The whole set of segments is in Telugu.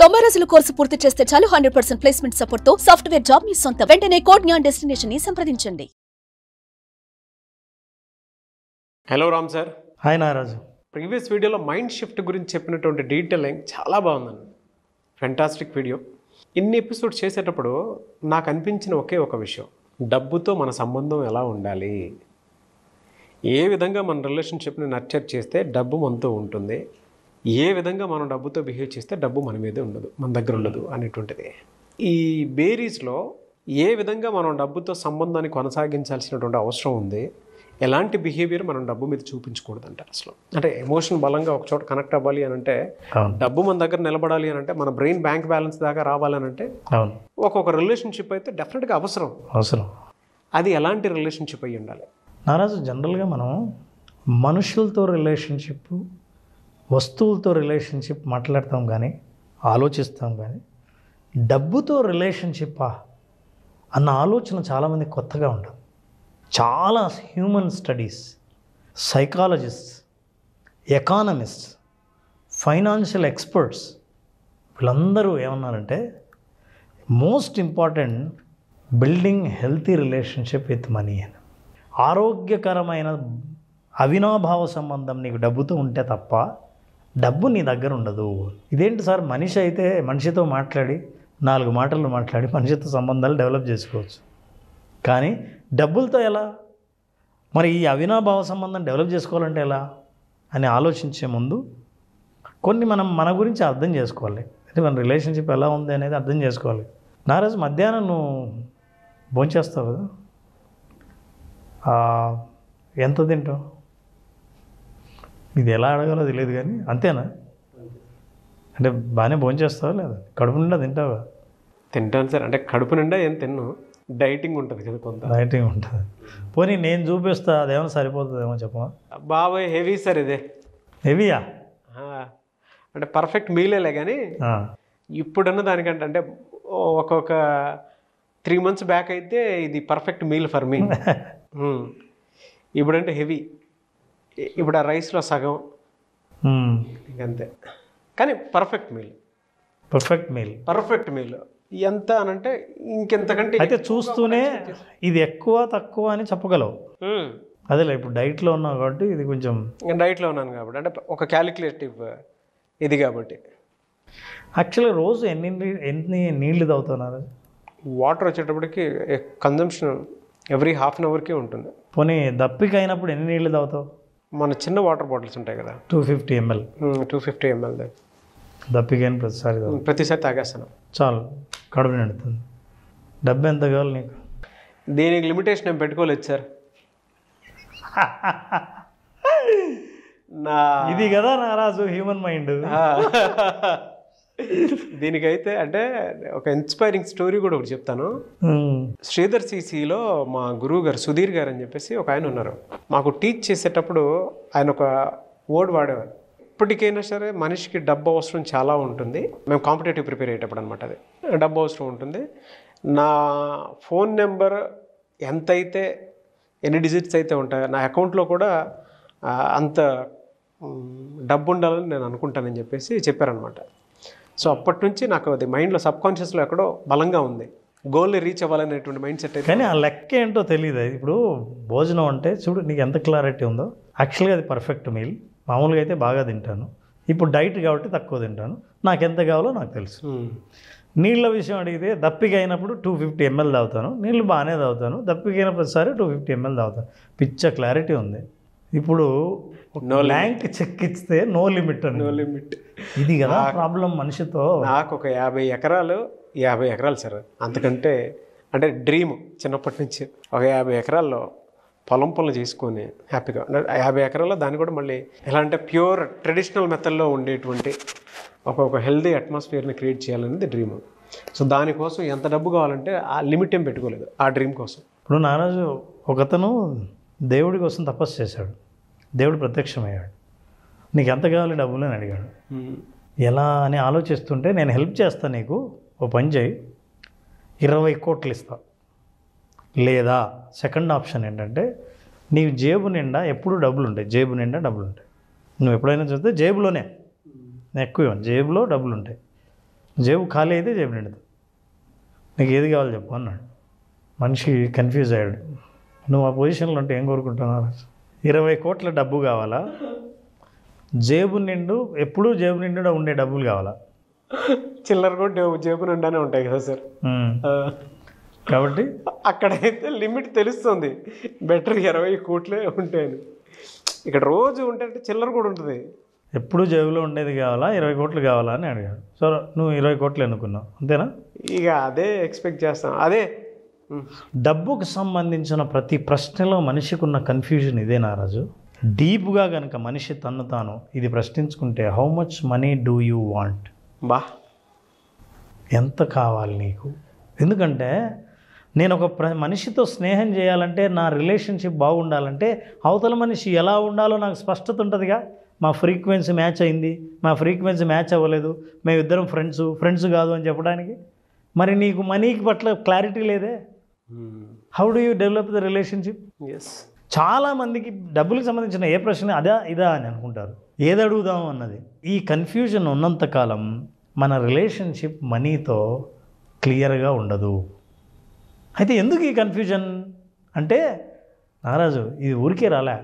90 రోజుల కోర్సు పూర్తి చేస్తే చాలు 100% ప్లేస్మెంట్ సపోర్ట్ తో సాఫ్ట్వేర్ జాబ్ మీ సొంతం. వెంటనే కోడ్ జ్ఞాన్ డెస్టినేషన్ ని సంప్రదించండి. Hello Ram sir. Hi Naraju. Previous వీడియోలో మైండ్ షిఫ్ట్ గురించి చెప్పినటువంటి డీటెయిలింగ్ చాలా బాగుందండి. Fantastic video. ఇన్ని ఎపిసోడ్స్ చేసేటప్పుడు నాకు అనిపించిన ఒకే ఒక విషయం, డబ్బుతో మన సంబంధం ఎలా ఉండాలి, ఏ విధంగా మన రిలేషన్షిప్ని నర్చర్ చేస్తే డబ్బు మనతో ఉంటుంది, ఏ విధంగా మనం డబ్బుతో బిహేవ్ చేస్తే డబ్బు మన మీదే ఉండదు, మన దగ్గర ఉండదు అనేటువంటిది. ఈ బేరీస్లో ఏ విధంగా మనం డబ్బుతో సంబంధాన్ని కొనసాగించాల్సినటువంటి అవసరం ఉంది, ఎలాంటి బిహేవియర్ మనం డబ్బు మీద చూపించకూడదు అంటారు. అసలు అంటే ఎమోషన్ బలంగా ఒక చోట కనెక్ట్ అవ్వాలి అని అంటే, డబ్బు మన దగ్గర నిలబడాలి అని అంటే, మన బ్రెయిన్ బ్యాంక్ బ్యాలెన్స్ దాకా రావాలని అంటే ఒక్కొక్క రిలేషన్షిప్ అయితే డెఫినెట్గా అవసరం. అది ఎలాంటి రిలేషన్షిప్ అయ్యి ఉండాలి నారాజు? జనరల్గా మనం మనుషులతో రిలేషన్షిప్, వస్తువులతో రిలేషన్షిప్ మాట్లాడతాం కానీ ఆలోచిస్తాం, కానీ డబ్బుతో రిలేషన్షిప్పా అన్న ఆలోచన చాలామంది కొత్తగా ఉంటుంది. చాలా human studies, psychologists, economists, financial experts వీళ్ళందరూ ఏమన్నారంటే, most important building healthy relationship with money అని. ఆరోగ్యకరమైన అవినాభావ సంబంధం నీకు డబ్బుతో ఉంటే తప్ప డబ్బు నీ దగ్గర ఉండదు. ఇదేంటి సార్, మనిషి అయితే మనిషితో మాట్లాడి 4 మాటలు మాట్లాడి మనిషితో సంబంధాలు డెవలప్ చేసుకోవచ్చు, కానీ డబ్బులతో ఎలా? మరి ఈ అవినాభావ సంబంధం డెవలప్ చేసుకోవాలంటే ఎలా అని ఆలోచించే ముందు కొన్ని మన గురించి అర్థం చేసుకోవాలి. అంటే మన రిలేషన్షిప్ ఎలా ఉంది అనేది అర్థం చేసుకోవాలి. నారాజు, మధ్యాహ్నం నువ్వు భోంచేస్తావు కదా, ఎంత తింటావు? ఇది ఎలా అడగాలో తెలియదు కానీ అంతేనా? అంటే బాగానే భోంచేస్తావా లేదా? కడుపు నిండా తింటావా? తింటాను సార్. అంటే కడుపు నిండా ఏం తిన్ను, డైటింగ్ ఉంటుంది కదా, కొంత డైటింగ్ ఉంటుంది. పోనీ నేను చూపిస్తా, అదేమో సరిపోతుందేమో చెప్పమా? బాబాయ్ హెవీ సార్ ఇదే. హెవీయా? అంటే పర్ఫెక్ట్ మీలేలే, కానీ ఇప్పుడున్న దానికంటే అంటే ఒక్కొక్క 3 months బ్యాక్ అయితే ఇది పర్ఫెక్ట్ మీల్ ఫర్ మీ. ఇప్పుడంటే హెవీ. ఇప్పుడు ఆ రైస్లో సగం ఇంకంతే, కానీ పర్ఫెక్ట్ మీల్ ఎంత అనంటే ఇంకెంతకంటే అయితే చూస్తూనే ఇది ఎక్కువ తక్కువ అని చెప్పగలవు. అదేలే, ఇప్పుడు డైట్లో ఉన్నావు కాబట్టి ఇది కొంచెం. డైట్లో ఉన్నాను కాబట్టి అంటే ఒక క్యాలిక్యులేటివ్ ఇది కాబట్టి. యాక్చువల్గా రోజు ఎన్ని నీళ్లు తాగుతున్నారు? వాటర్ వచ్చేటప్పటికి కన్జంప్షన్ ఎవ్రీ ½ an hourకి ఉంటుంది. పోనీ దప్పిక అయినప్పుడు ఎన్ని నీళ్లు తాగుతావు? మన చిన్న వాటర్ బాటిల్స్ ఉంటాయి కదా, 250 ml. 250 ml దప్పిక అయిన ప్రతిసారి తాగేస్తాను, చాలు, కడుపు నిండుతుంది. డబ్బు ఎంత కావాలి నీకు? దీనికి లిమిటేషన్ ఏం పెట్టుకోలేదు సార్. ఇది కదా నారాజు హ్యూమన్ మైండ్. దీనికైతే అంటే ఒక ఇన్స్పైరింగ్ స్టోరీ కూడా ఒకటి చెప్తాను. శ్రీధర్ సిసిలో మా గురువు గారు సుధీర్ గారు అని చెప్పేసి ఒక ఆయన ఉన్నారు. మాకు టీచ్ చేసేటప్పుడు ఆయన ఒక వర్డ్ వాడేవారు, ఇప్పటికైనా సరే మనిషికి డబ్బు అవసరం చాలా ఉంటుంది. మేము కాంపిటేటివ్ ప్రిపేర్ అయ్యేటప్పుడు అనమాట, అది డబ్బు అవసరం ఉంటుంది. నా ఫోన్ నెంబర్ ఎంతైతే, ఎన్ని డిజిట్స్ అయితే ఉంటాయో, నా అకౌంట్లో కూడా అంత డబ్బు ఉండాలని నేను అనుకుంటానని చెప్పేసి చెప్పారనమాట. సో అప్పటి నుంచి నాకు అది మైండ్లో, సబ్కాన్షియస్లో ఎక్కడో బలంగా ఉంది, గోల్ని రీచ్ అవ్వాలనేటువంటి మైండ్ సెట్. కానీ ఆ లెక్క ఏంటో తెలియదు. ఇప్పుడు భోజనం అంటే చూడు, నీకు ఎంత క్లారిటీ ఉందో. యాక్చువల్గా అది పర్ఫెక్ట్ మీల్. మామూలుగా అయితే బాగా తింటాను, ఇప్పుడు డైట్ కాబట్టి తక్కువ తింటాను. నాకు ఎంత కావాలో నాకు తెలుసు. నీళ్ళ విషయం అడిగితే దప్పిక అయినప్పుడు 250 ml తాగుతాను, నీళ్ళు బాగానే తాగుతాను. దప్పిక అయిన ప్రతిసారి 250 ml తాగుతాను. పిచ్చ క్లారిటీ ఉంది. ఇప్పుడు బ్యాంక్ చెక్ ఇస్తే నో లిమిట్ అని. ఇది కదా ప్రాబ్లం మనిషితో. నాకు ఒక 50 ఎకరాలు సార్, అంతకంటే అంటే డ్రీమ్ చిన్నప్పటి నుంచి. ఒక 50 ఎకరాల్లో పొలం పనులు చేసుకొని హ్యాపీగా 50 ఎకరాల్లో దాన్ని కూడా మళ్ళీ ఎలా అంటే ప్యూర్ ట్రెడిషనల్ మెథడ్లో ఉండేటువంటి ఒక హెల్దీ అట్మాస్ఫియర్ని క్రియేట్ చేయాలనేది డ్రీమ్. సో దానికోసం ఎంత డబ్బు కావాలంటే ఆ లిమిట్ ఏం పెట్టుకోలేదు ఆ డ్రీమ్ కోసం. ఇప్పుడు నారాజు, ఒకతను దేవుడి కోసం తపస్సు చేశాడు, దేవుడు ప్రత్యక్షమయ్యాడు. నీకు ఎంత కావాలి డబ్బులు అని అడిగాడు. ఎలా అని ఆలోచిస్తుంటే, నేను హెల్ప్ చేస్తాను, నీకు ఓ పని చేయి, 20 కోట్లు ఇస్తా. లేదా సెకండ్ ఆప్షన్ ఏంటంటే, నీకు జేబు నిండా ఎప్పుడు డబ్బులు ఉంటాయి, జేబు నిండా డబ్బులు ఉంటాయి. నువ్వు ఎప్పుడైనా చూస్తే జేబులోనే ఎక్కువ, జేబులో డబ్బులు ఉంటాయి. జేబు ఖాళీ అయితే జేబు నిండుతుంది. నీకు ఏది కావాలో చెప్పు అన్నాడు. మనిషి కన్ఫ్యూజ్ అయ్యాడు. నువ్వు ఆ పొజిషన్లో ఉంటే ఏం కోరుకుంటున్నావు? 20 కోట్ల డబ్బు కావాలా, జేబు నిండు ఎప్పుడూ జేబు నిండుగా ఉండే డబ్బులు కావాలా? చిల్లర కూడా జేబు నిండానే ఉంటాయి కదా సార్. కాబట్టి అక్కడైతే లిమిట్ తెలుస్తుంది, బెటర్ 20 కోట్లే ఉంటాయని. ఇక్కడ రోజు ఉంటే చిల్లర కూడా ఉంటుంది. ఎప్పుడు జేబులో ఉండేది కావాలా, 20 కోట్లు కావాలా అని అడిగాడు. సో నువ్వు 20 కోట్లు ఎన్నుకున్నావు, అంతేనా? ఇక అదే ఎక్స్పెక్ట్ చేస్తాం. అదే డబ్బుకు సంబంధించిన ప్రతి ప్రశ్నలో మనిషికి ఉన్న కన్ఫ్యూజన్ ఇదే నారాజు. డీప్గా కనుక మనిషి తను తాను ఇది ప్రశ్నించుకుంటే, how much money do you want? బా, ఎంత కావాలి నీకు? ఎందుకంటే నేను ఒక మనిషితో స్నేహం చేయాలంటే, నా రిలేషన్షిప్ బాగుండాలంటే అవతల మనిషి ఎలా ఉండాలో నాకు స్పష్టత ఉంటుందిగా. మా ఫ్రీక్వెన్సీ మ్యాచ్ అయింది, మా ఫ్రీక్వెన్సీ మ్యాచ్ అవ్వలేదు, మేమిద్దరం ఫ్రెండ్స్ కాదు అని చెప్పడానికి. మరి నీకు మనీకి పట్ల క్లారిటీ లేదే. How do you develop the relationship? చాలామందికి డబ్బులకు సంబంధించిన ఏ ప్రశ్న అదా ఇదా అని అనుకుంటారు, ఏది అడుగుదాం అన్నది. ఈ కన్ఫ్యూజన్ ఉన్నంతకాలం మన రిలేషన్షిప్ మనీతో క్లియర్గా ఉండదు. అయితే ఎందుకు ఈ కన్ఫ్యూజన్ అంటే, నారాజు ఇది ఊరికే రాలే.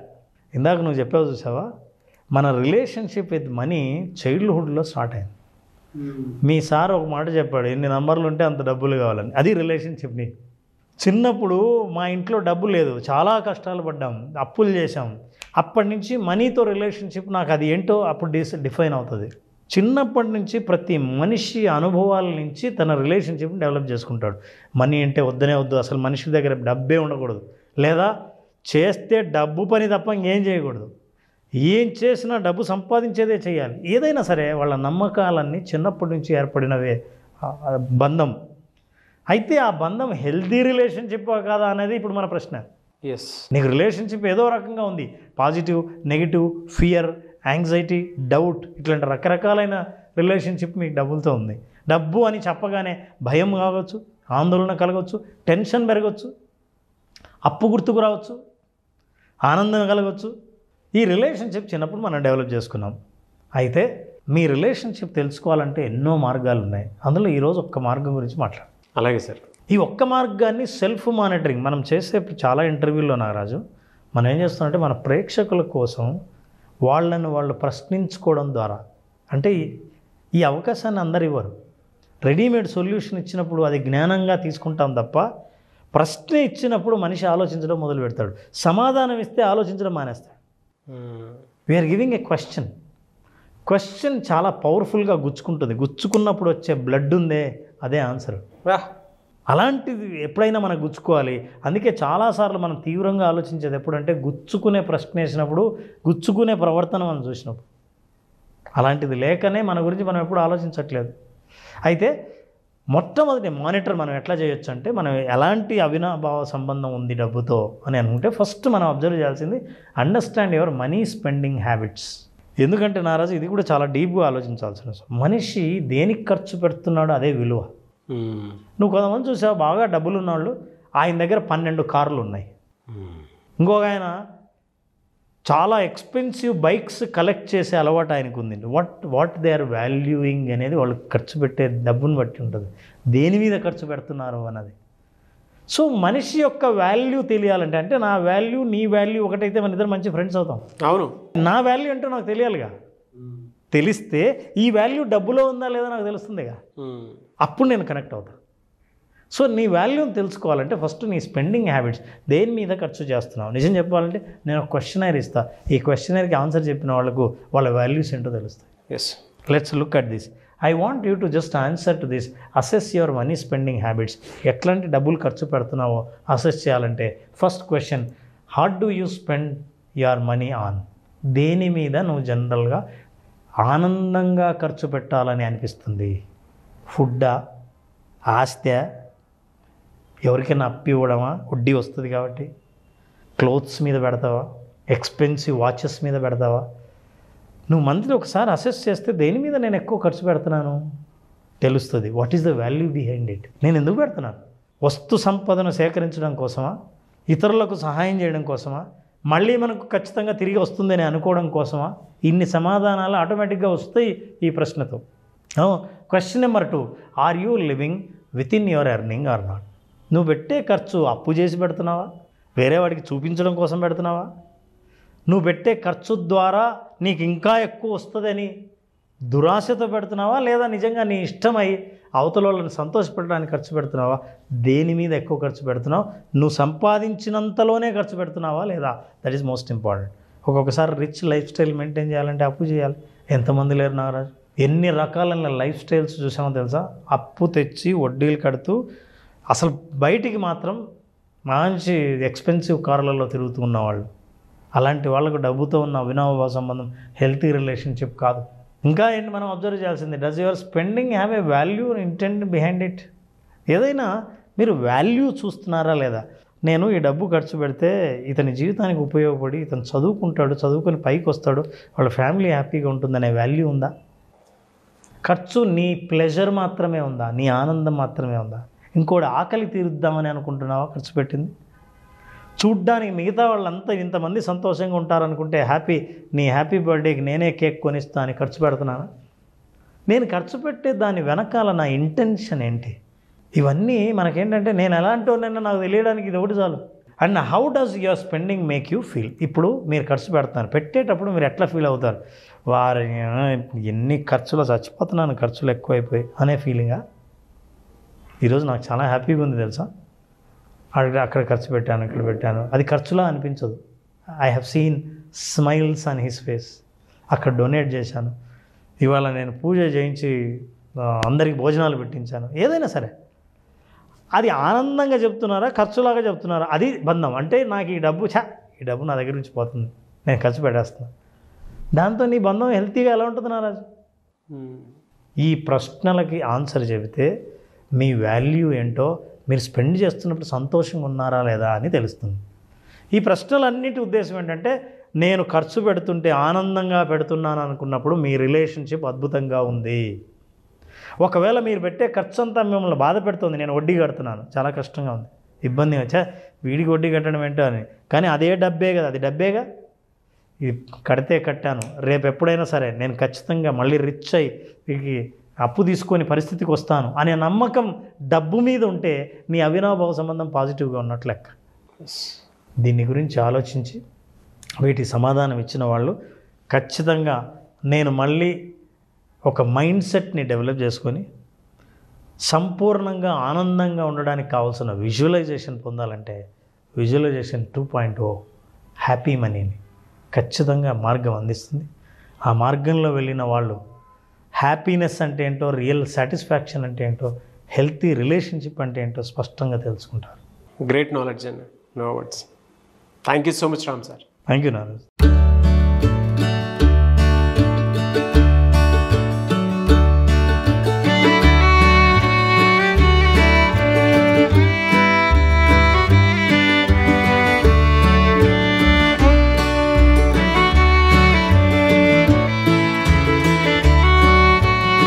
ఇందాక నువ్వు చెప్పావు చూసావా, మన రిలేషన్షిప్ విత్ మనీ చైల్డ్హుడ్లో స్టార్ట్ అయింది. మీ సార్ ఒక మాట చెప్పాడు, ఎన్ని నంబర్లు ఉంటే అంత డబ్బులు కావాలని. అది రిలేషన్షిప్ని. చిన్నప్పుడు మా ఇంట్లో డబ్బు లేదు, చాలా కష్టాలు పడ్డాం, అప్పులు చేసాం. అప్పటి నుంచి మనీతో రిలేషన్షిప్ నాకు అది ఏంటో అప్పుడు డిఫైన్ అవుతుంది. చిన్నప్పటి నుంచి ప్రతి మనిషి అనుభవాల నుంచి తన రిలేషన్షిప్ని డెవలప్ చేసుకుంటాడు. మనీ అంటే వద్దనే వద్దు, అసలు మనిషి దగ్గర డబ్బే ఉండకూడదు, లేదా చేస్తే డబ్బు పని తప్ప ఇంకేం చేయకూడదు. ఏం చేసినా డబ్బు సంపాదించేదే చేయాలి. ఏదైనా సరే వాళ్ళ నమ్మకాలన్నీ చిన్నప్పటి నుంచి ఏర్పడినవే బంధం. అయితే ఆ బంధం హెల్దీ రిలేషన్షిప్ కాదా అనేది ఇప్పుడు మన ప్రశ్న. నీకు రిలేషన్షిప్ ఏదో రకంగా ఉంది, positive, negative, fear, anxiety, doubt, ఇట్లాంటి రకరకాలైన రిలేషన్షిప్ మీకు డబ్బులతో ఉంది. డబ్బు అని చెప్పగానే భయం కావచ్చు, ఆందోళన కలగవచ్చు, టెన్షన్ పెరగవచ్చు, అప్పు గుర్తుకు రావచ్చు, ఆనందం కలగవచ్చు. ఈ రిలేషన్షిప్ చిన్నప్పుడు మనం డెవలప్ చేసుకున్నాం. అయితే మీ రిలేషన్షిప్ తెలుసుకోవాలంటే ఎన్నో మార్గాలు ఉన్నాయి. అందులో ఈరోజు ఒక్క మార్గం గురించి మాట్లాడు. అలాగే సార్. ఈ ఒక్క మార్గాన్ని సెల్ఫ్ మానిటరింగ్ మనం చేసే చాలా ఇంటర్వ్యూల్లో నాగరాజు మనం ఏం చేస్తామంటే, మన ప్రేక్షకుల కోసం వాళ్ళను వాళ్ళు ప్రశ్నించుకోవడం ద్వారా, అంటే ఈ అవకాశాన్ని అందరు ఇవ్వరు. రెడీమేడ్ సొల్యూషన్ ఇచ్చినప్పుడు అది జ్ఞానంగా తీసుకుంటాం తప్ప, ప్రశ్న ఇచ్చినప్పుడు మనిషి ఆలోచించడం మొదలు పెడతాడు, సమాధానం ఇస్తే ఆలోచించడం మానేస్తాడు. వీఆర్ గివింగ్ ఏ క్వశ్చన్ చాలా పవర్ఫుల్గా గుచ్చుకుంటుంది. గుచ్చుకున్నప్పుడు వచ్చే బ్లడ్ ఉందే అదే ఆన్సర్. అలాంటిది ఎప్పుడైనా మనకు గుచ్చుకోవాలి. అందుకే చాలాసార్లు మనం తీవ్రంగా ఆలోచించేది ఎప్పుడంటే, గుచ్చుకునే ప్రశ్న వేసినప్పుడు, గుచ్చుకునే ప్రవర్తన మనం చూసినప్పుడు. అలాంటిది లేకనే మన గురించి మనం ఎప్పుడు ఆలోచించట్లేదు. అయితే మొట్టమొదటి మానిటర్ మనం ఎట్లా చేయొచ్చు అంటే, మనం ఎలాంటి అవినాభావ సంబంధం ఉంది డబ్బుతో అని అనుకుంటే, ఫస్ట్ మనం అబ్జర్వ్ చేయాల్సింది understand your money spending habits. ఎందుకంటే నారాజు ఇది కూడా చాలా డీప్గా ఆలోచించాల్సిన విషయం. మనిషి దేనికి ఖర్చు పెడుతున్నాడో అదే విలువ. నువ్వు కొంతమంది చూసావు, బాగా డబ్బులు ఉన్నవాళ్ళు, ఆయన దగ్గర 12 కార్లు ఉన్నాయి. ఇంకొక ఆయన చాలా ఎక్స్పెన్సివ్ బైక్స్ కలెక్ట్ చేసే అలవాటు ఆయనకు ఉంది. వాట్ దే ఆర్ వాల్యూయింగ్ అనేది వాళ్ళు ఖర్చు పెట్టే డబ్బును బట్టి ఉంటుంది, దేని మీద ఖర్చు పెడుతున్నారు అన్నది. సో మనిషి యొక్క వాల్యూ తెలియాలంటే, అంటే నా వాల్యూ నీ వాల్యూ ఒకటైతే మన ఇద్దరు మంచి ఫ్రెండ్స్ అవుతాం. అవును. నా వాల్యూ అంటే నాకు తెలియాలిగా. తెలిస్తే ఈ వాల్యూ డబ్బులో ఉందా లేదా నాకు తెలుస్తుందిగా, అప్పుడు నేను కనెక్ట్ అవుతాను. సో నీ వాల్యూని తెలుసుకోవాలంటే ఫస్ట్ నీ స్పెండింగ్ హ్యాబిట్స్, దేని మీద ఖర్చు చేస్తున్నావు. నిజం చెప్పాలంటే నేను ఒక క్వశ్చనైర్ ఇస్తాను, ఈ క్వశ్చనైర్కి ఆన్సర్ చెప్పిన వాళ్ళకు వాళ్ళ వాల్యూస్ ఏంటో తెలుస్తాయి. Let's look at this. I want you to just answer to this. Assess your money spending habits. ఎట్లాంటి డబ్బులు ఖర్చు పెడుతున్నావో అసెస్ చేయాలంటే first question, what do you spend your money on? దేని మీద నువ్వు జనరల్గా ఆనందంగా ఖర్చు పెట్టాలని అనిపిస్తుంది? ఫుడ్డా, ఆస్తి, ఎవరికైనా అప్పు ఇవ్వడమా, వడ్డీ వస్తుంది కాబట్టి, క్లోత్స్ మీద పెడతావా, ఎక్స్పెన్సివ్ వాచెస్ మీద పెడతావా? నువ్వు మంత్లీ ఒకసారి అసెస్ చేస్తే దేని మీద నేను ఎక్కువ ఖర్చు పెడుతున్నాను తెలుస్తుంది. What is the value behind it? నేను ఎందుకు పెడుతున్నాను? వస్తు సంపదను సేకరించడం కోసమా, ఇతరులకు సహాయం చేయడం కోసమా, మళ్ళీ మనకు ఖచ్చితంగా తిరిగి వస్తుందని అనుకోవడం కోసమా? ఇన్ని సమాధానాలు ఆటోమేటిక్గా వస్తాయి ఈ ప్రశ్నతో. Question number 2, are you living with in your earning or not? నువ్వు పెట్టే ఖర్చు అప్పు చేసి పెడుతున్నావా? వేరే వాడికి చూపించడం కోసం పెడుతున్నావా? నువ్వు పెట్టే ఖర్చు ద్వారా నీకు ఇంకా ఎక్కువ వస్తుందని దురాశతో పెడుతున్నావా, లేదా నిజంగా నీ ఇష్టమై అవతల వాళ్ళని సంతోషపెట్టడానికి ఖర్చు పెడుతున్నావా? దేని మీద ఎక్కువ ఖర్చు పెడుతున్నావు? నువ్వు సంపాదించినంతలోనే ఖర్చు పెడుతున్నావా లేదా? That is most important. ఒక్కొక్కసారి రిచ్ లైఫ్ స్టైల్ మెయింటైన్ చేయాలంటే అప్పు చేయాలి. ఎంతమంది లేరు నాగరాజు? ఎన్ని రకాలైన లైఫ్ స్టైల్స్ చూసామో తెలుసా? అప్పు తెచ్చి వడ్డీలు కడుతూ అసలు బయటికి మాత్రం మంచి ఎక్స్పెన్సివ్ కార్లలో తిరుగుతూ ఉన్నవాళ్ళు. అలాంటి వాళ్ళకు డబ్బుతో ఉన్న అవినాభావ సంబంధం హెల్తీ రిలేషన్షిప్ కాదు. ఇంకా ఏంటి మనం అబ్జర్వ్ చేయాల్సింది? Does your spending have a value intent behind it? ఏదైనా మీరు వాల్యూ చూస్తున్నారా లేదా? నేను ఈ డబ్బు ఖర్చు పెడితే ఇతని జీవితానికి ఉపయోగపడి ఇతను చదువుకుంటాడు, చదువుకొని పైకి వస్తాడు, వాళ్ళ ఫ్యామిలీ హ్యాపీగా ఉంటుందనే వాల్యూ ఉందా? ఖర్చు నీ ప్లెజర్ మాత్రమే ఉందా? నీ ఆనందం మాత్రమే ఉందా? ఇంకోటి ఆకలి తీరుద్దామని అనుకుంటున్నావా ఖర్చు పెట్టింది? చూడ్డానికి మిగతా వాళ్ళంతా ఇంతమంది సంతోషంగా ఉంటారనుకుంటే నీ హ్యాపీ బర్త్డేకి నేనే కేక్ కొనిస్తా అని ఖర్చు పెడుతున్నానా? నేను ఖర్చు పెట్టే దాని వెనకాల నా ఇంటెన్షన్ ఏంటి? ఇవన్నీ మనకేంటంటే నేను ఎలాంటి వాడినైనా నాకు తెలియడానికి ఇది ఒకటి చాలు. And how does your spending make you feel? ఇప్పుడు మీరు ఖర్చు పెడతారు, పెట్టేటప్పుడు మీరు ఎట్లా ఫీల్ అవుతారు? వారి ఎన్ని ఖర్చులు, చచ్చిపోతున్నాను ఖర్చులు ఎక్కువైపోయి అనే ఫీలింగా? ఈరోజు నాకు చాలా హ్యాపీగా ఉంది తెలుసా, అక్కడ ఖర్చు పెట్టాను, ఇక్కడ పెట్టాను, అది ఖర్చులా అనిపించదు. I have seen smiles on his face. అక్కడ డొనేట్ చేశాను, ఇవాళ నేను పూజ చేయించి అందరికి భోజనాలు పెట్టించాను. ఏదైనా సరే అది ఆనందంగా చెప్తున్నారా, ఖర్చులాగా చెప్తున్నారా? అది బంధం. అంటే నాకు ఈ డబ్బు నా దగ్గర నుంచి పోతుంది, నేను ఖర్చు పెట్టేస్తున్నాను, దాంతో నీ బంధం హెల్తీగా ఎలా ఉంటుంది నారాజు? ఈ ప్రశ్నలకి ఆన్సర్ చెబితే మీ వాల్యూ ఏంటో, మీరు స్పెండ్ చేస్తున్నప్పుడు సంతోషంగా ఉన్నారా లేదా అని తెలుస్తుంది. ఈ ప్రశ్నలన్నిటి ఉద్దేశం ఏంటంటే, నేను ఖర్చు పెడుతుంటే ఆనందంగా పెడుతున్నాను అనుకున్నప్పుడు మీ రిలేషన్షిప్ అద్భుతంగా ఉంది. ఒకవేళ మీరు పెట్టే ఖర్చు అంతా మిమ్మల్ని బాధ పెడుతుంది, నేను వడ్డీ కడుతున్నాను, చాలా కష్టంగా ఉంది, ఇబ్బంది వచ్చా, వీడికి వడ్డీ కట్టడం ఏంటో అని, కానీ అదే డబ్బే కదా, అది డబ్బేగా, ఇది కడితే కట్టాను, రేపు ఎప్పుడైనా సరే నేను ఖచ్చితంగా మళ్ళీ రిచ్ అయ్యి వీడికి అప్పు తీసుకొని పరిస్థితికి వస్తాను అనే నమ్మకం డబ్బు మీద ఉంటే నీ అవినాభావ సంబంధం పాజిటివ్గా ఉన్నట్లు లెక్క. దీని గురించి ఆలోచించి వీటి సమాధానం ఇచ్చిన వాళ్ళు ఖచ్చితంగా నేను మళ్ళీ ఒక మైండ్ సెట్ని డెవలప్ చేసుకొని సంపూర్ణంగా ఆనందంగా ఉండడానికి కావాల్సిన విజువలైజేషన్ పొందాలంటే విజువలైజేషన్ 2.0 హ్యాపీ మనీని ఖచ్చితంగా మార్గం అందిస్తుంది. ఆ మార్గంలో వెళ్ళిన వాళ్ళు హ్యాపీనెస్ అంటే ఏంటో, రియల్ సాటిస్ఫాక్షన్ అంటే ఏంటో, హెల్తీ రిలేషన్షిప్ అంటే ఏంటో స్పష్టంగా తెలుసుకుంటారు. గ్రేట్ నాలెడ్జ్ అండి, no words. Thank you so much Ram sir. Thank you Naraj.